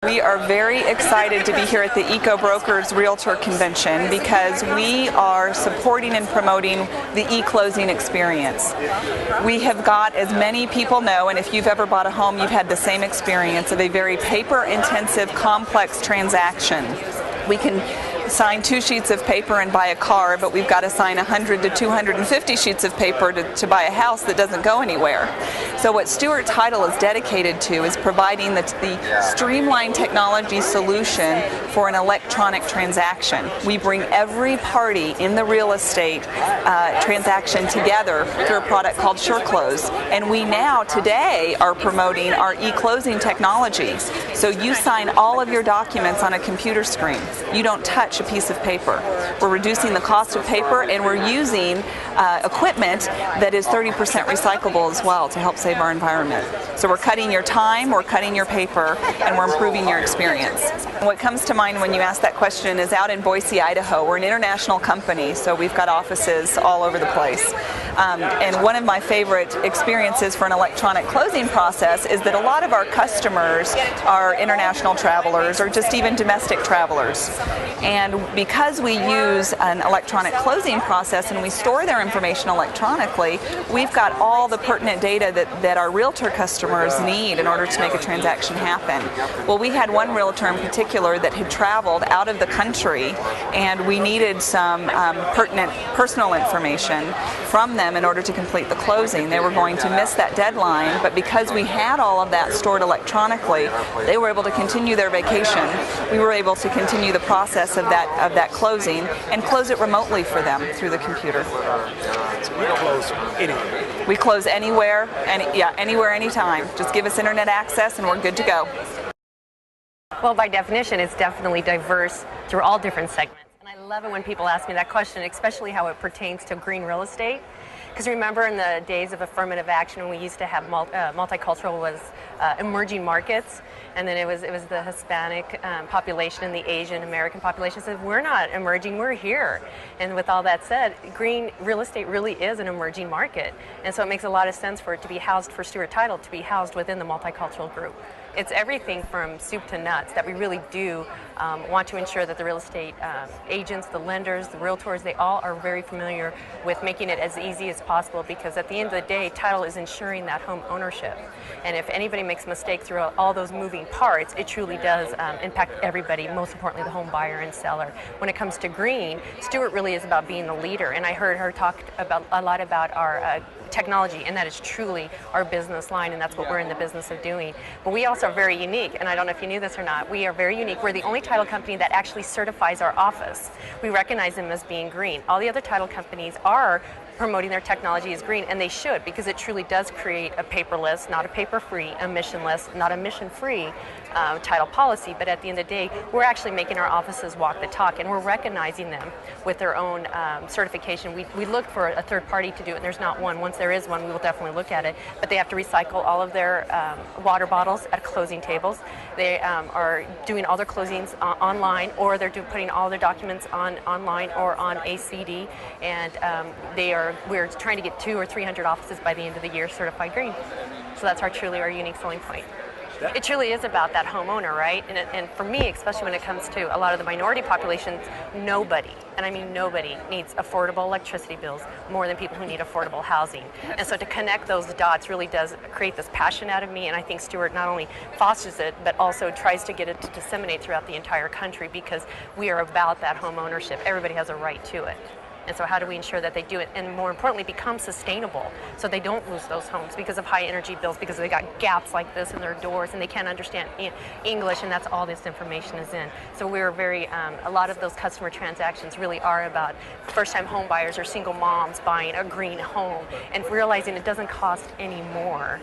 We are very excited to be here at the Eco Brokers Realtor Convention because we are supporting and promoting the e-closing experience. We have got, as many people know, and if you've ever bought a home, you've had the same experience of a very paper-intensive, complex transaction. We can sign 2 sheets of paper and buy a car, but we've got to sign 100 to 250 sheets of paper to buy a house that doesn't go anywhere. So what Stewart Title is dedicated to is providing the streamlined technology solution for an electronic transaction. We bring every party in the real estate transaction together through a product called SureClose, and we now today are promoting our e-closing technology. So you sign all of your documents on a computer screen. You don't touch a piece of paper. We're reducing the cost of paper, and we're using equipment that is 30% recyclable as well to help save our environment. So we're cutting your time, we're cutting your paper, and we're improving your experience. And what comes to mind when you ask that question is out in Boise, Idaho. We're an international company, so we've got offices all over the place. And one of my favorite experiences for an electronic closing process is that a lot of our customers are international travelers or just even domestic travelers. And because we use an electronic closing process and we store their information electronically, we've got all the pertinent data that our realtor customers need in order to make a transaction happen. Well, we had one realtor in particular that had traveled out of the country, and we needed some pertinent personal information from them in order to complete the closing. They were going to miss that deadline, but because we had all of that stored electronically, they were able to continue their vacation. We were able to continue the process of that closing and close it remotely for them through the computer. So we close anywhere. We close anywhere, anywhere, anytime. Just give us internet access and we're good to go. Well, by definition, it's definitely diverse through all different segments. And I love it when people ask me that question, especially how it pertains to green real estate. Because remember in the days of affirmative action when we used to have multicultural was emerging markets, and then it was the Hispanic population and the Asian American population said, we're not emerging, we're here. And with all that said, green real estate really is an emerging market. And so it makes a lot of sense for it to be housed, for Stewart Title to be housed within the multicultural group. It's everything from soup to nuts that we really do want to ensure that the real estate agents, the lenders, the realtors, they all are very familiar with making it as easy as possible, because at the end of the day, title is ensuring that home ownership. And if anybody makes a mistake through all those moving parts, it truly does impact everybody, most importantly the home buyer and seller. When it comes to green, Stewart really is about being the leader, and I heard her talk a lot about our technology, and that is truly our business line, and that's what we're in the business of doing. But we also are very unique, and I don't know if you knew this or not, we are very unique. We're the only title company that actually certifies our office. We recognize them as being green. All the other title companies are promoting their technology as green, and they should, because it truly does create a paperless, not a paper-free, a mission-less, not a mission-free title policy. But at the end of the day, we're actually making our offices walk the talk, and we're recognizing them with their own certification. We look for a third party to do it, and there's not one. Once there is one, we will definitely look at it. But they have to recycle all of their water bottles at closing tables. They are doing all their closings online, or they're putting all their documents online or on a CD, and we're trying to get 200 or 300 offices by the end of the year certified green. So that's truly our unique selling point. It truly is about that homeowner, right? And for me, especially when it comes to a lot of the minority populations, nobody, and I mean nobody, needs affordable electricity bills more than people who need affordable housing. And so to connect those dots really does create this passion out of me, and I think Stewart not only fosters it, but also tries to get it to disseminate throughout the entire country, because we are about that home ownership. Everybody has a right to it. And so how do we ensure that they do it, and more importantly, become sustainable, so they don't lose those homes because of high energy bills, because they got gaps like this in their doors and they can't understand English, and that's all this information is in. So we're very, a lot of those customer transactions really are about first-time home buyers or single moms buying a green home and realizing it doesn't cost any more